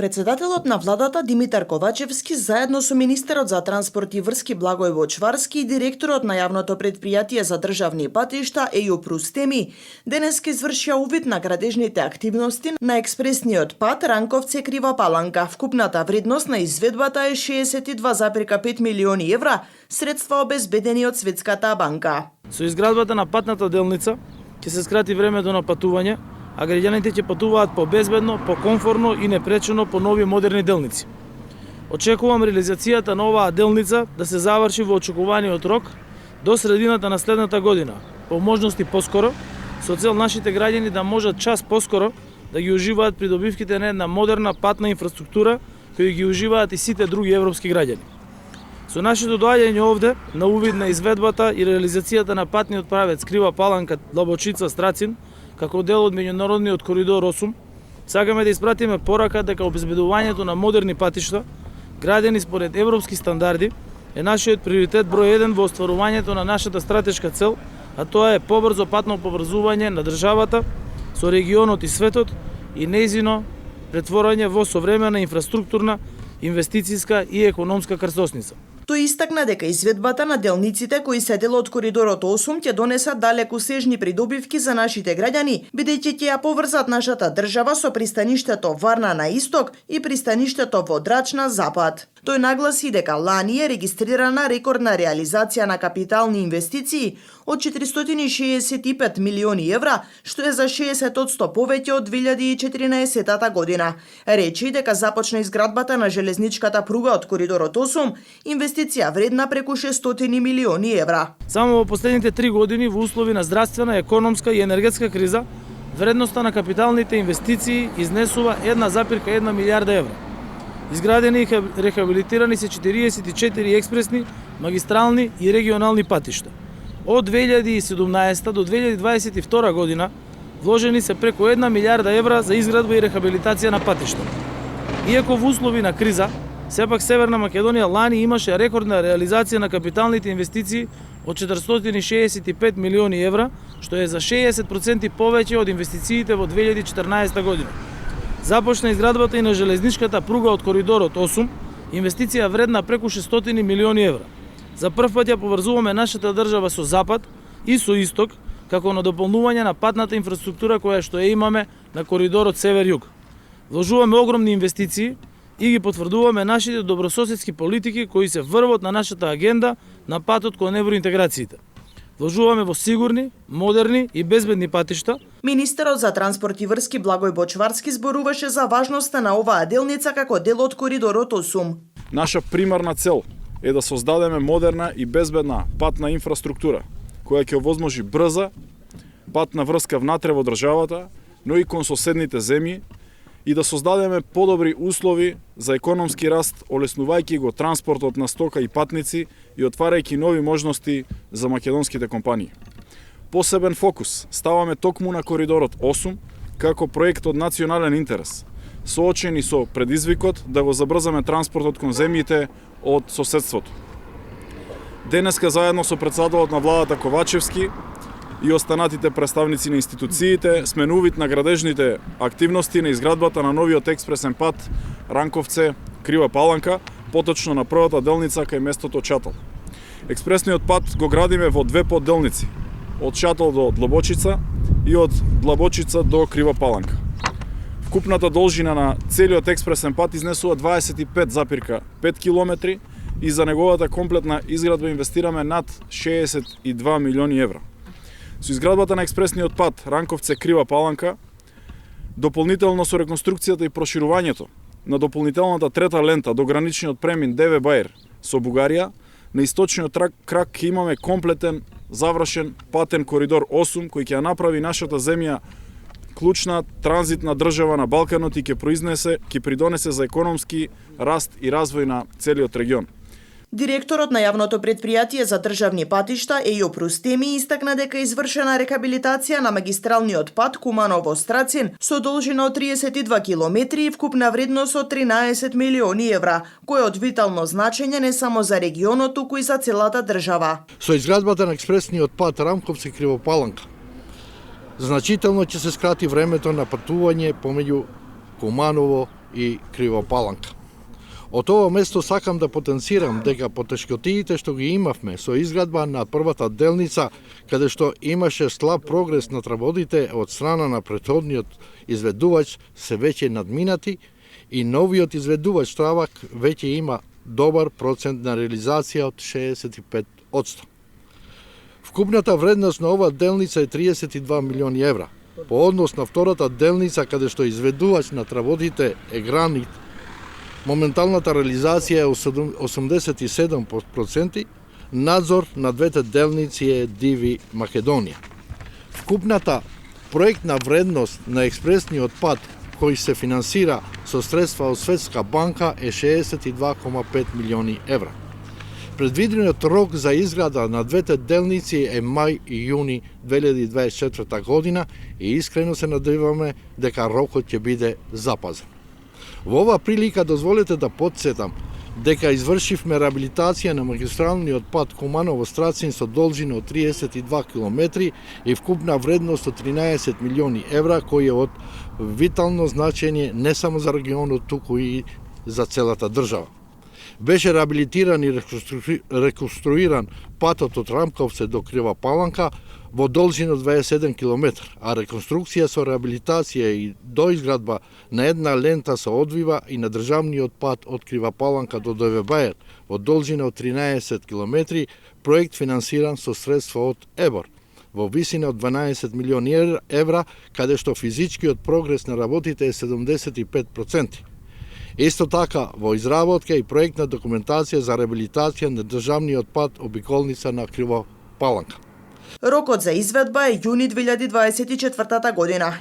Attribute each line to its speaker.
Speaker 1: Председателот на владата Димитар Ковачевски заедно со министерот за транспорт и врски Благој Бочварски и директорот на јавното претпријатие за државни патишта Ејуп Рустеми денеска извршија увид на градежните активности на експресниот пат Ранковце Крива Паланка. Вкупната вредност на изведбата е 62,5 милиони евра, средства обезбедени од Светската банка.
Speaker 2: Со изградбата на патната делница ќе се скрати времето на патување, а граѓаните ќе патуваат побезбедно, покомфорно и непречено по нови модерни делници. Очекувам реализацијата на оваа делница да се заврши во очекуваниот рок до средината на следната година, по можности поскоро, со цел нашите граѓани да можат час поскоро да ги уживаат придобивките на една модерна патна инфраструктура кои ги уживаат и сите други европски граѓани. Со нашето доаѓање овде на увид на изведбата и реализацијата на патниот правец Крива Паланка Длабочица Страцин како дел од меѓународниот коридор 8, сакаме да испратиме порака дека обезбедувањето на модерни патишта, градени според европски стандарди, е нашиот приоритет број 1 во остварувањето на нашата стратешка цел, а тоа е побрзо патно поврзување на државата со регионот и светот и нејзино претворање во современа инфраструктурна, инвестицијска и економска крстосница.
Speaker 1: Тој истакна дека изведбата на делниците кои се дел од коридорот 8 ќе донесат далекосежни придобивки за нашите граѓани, бидејќи ќе ја поврзат нашата држава со пристаништето Варна на исток и пристаништето во Драч на запад. Тој нагласи дека лани е регистрирана рекордна реализација на капитални инвестиции од 465 милиони евра, што е за 60% повеќе од 2014 година. Речи дека започна изградбата на железничката пруга од коридорот 8, инвестиција вредна преку 600 милиони евра.
Speaker 2: Само во последните 3 години во услови на здравствена, економска и енергетска криза, вредноста на капиталните инвестиции изнесува 1,1 милијарда евра. Изградени и рехабилитирани се 44 експресни, магистрални и регионални патишта. Од 2017 до 2022 година вложени се преку 1 милијарда евра за изградба и рехабилитација на патишта. Иако во услови на криза, сепак Северна Македонија лани имаше рекордна реализација на капиталните инвестиции од 465 милиони евра, што е за 60% повеќе од инвестициите во 2014 година. Започна изградбата и на железничката пруга од коридорот 8, инвестиција вредна преку 600 милиони евра. За прв пат ја поврзуваме нашата држава со запад и со исток, како на дополнување на патната инфраструктура која што ја имаме на коридорот север-југ. Вложуваме огромни инвестиции и ги потврдуваме нашите добрососедски политики кои се врвот на нашата агенда на патот кон евроинтеграциите. Вложуваме во сигурни, модерни и безбедни патишта.
Speaker 1: Министерот за транспорт и врски Благој Бочварски зборуваше за важноста на оваа делница како дел од коридорот 8.
Speaker 3: Наша примарна цел е да создадеме модерна и безбедна патна инфраструктура, која ќе овозможи брза патна врска внатре во државата, но и кон соседните земји, и да создадеме подобри услови за економски раст, олеснувајќи го транспортот на стока и патници и отварајќи нови можности за македонските компании. Посебен фокус ставаме токму на коридорот 8 како проект од национален интерес, соочени со предизвикот да го забрзаме транспортот кон земјите од соседството. Денеска заедно со председателот на владата Ковачевски и останатите представници на институциите сме на увид на градежните активности на изградбата на новиот експресен пат Ранковце Крива Паланка, поточно на првата делница кај местото Чатал. Експресниот пат го градиме во две подделници, од Чатал до Длабочица и од Длабочица до Крива Паланка. Вкупната должина на целиот експресен пат изнесува 25,5 километри и за неговата комплетна изградба инвестираме над 62 милиони евра. Со изградбата на експресниот пат Ранковце Крива Паланка, дополнително со реконструкцијата и проширувањето на дополнителната трета лента до граничниот премин Деве Бајер со Бугарија, на источниот крак ќе имаме комплетен, завршен патен коридор 8 кој ќе ја направи нашата земја клучна транзитна држава на Балканот и ќе придонесе за економски раст и развој на целиот регион.
Speaker 1: Директорот на јавното претпријатие за државни патишта Ејуп Рустеми истакна дека извршена рехабилитација на магистралниот пат Куманово-Страцин со должина од 32 километри и вкупна вредност од 13 милиони евра, кој е од витално значење не само за регионот, туку и за целата држава.
Speaker 4: Со изградбата на експресниот пат Ранковце Крива Паланка, значително ќе се скрати времето на патување помеѓу Куманово и Кривопаланка. Од ова место сакам да потенцирам дека потешкотиите што ги имавме со изградба на првата делница, каде што имаше слаб прогрес на работите од страна на претходниот изведувач, се веќе надминати и новиот изведувач Травак веќе има добар процент на реализација од 65%. Вкупната вредност на оваа делница е 32 милиони евра. По однос на втората делница, каде што изведувач на работите е Гранит, моменталната реализација е 87%, надзор на двете делници е Диви Македонија. Вкупната проектна вредност на експресниот пат кој се финансира со средства од Светска банка е 62,5 милиони евра. Предвидениот рок за изграда на двете делници е мај и јуни 2024 година и искрено се надеваме дека рокот ќе биде запазен. Во оваа прилика дозволете да подсетам дека извршивме реабилитација на магистралниот пат Куманово-Страцин со должина од 32 км и вкупна вредност од 13 милиони евра, кој е од витално значење не само за регионот, туку и за целата држава. Беше реабилитиран и реконструиран патот од Рамковце до Крива Паланка во должина 27 км, а реконструкција со реабилитација и доизградба на една лента се одвива и на државниот пат од Крива Паланка до Дојвебајер во должина од 13 км, проект финансиран со средства од ЕБОР во висина од 12 милиони евра, каде што физичкиот прогрес на работите е 75%. Исто така, во изработка и проектна документација за реабилитација на државниот пат обиколница на Крива Паланка.
Speaker 1: Рокот за изведба е јуни 2024 година.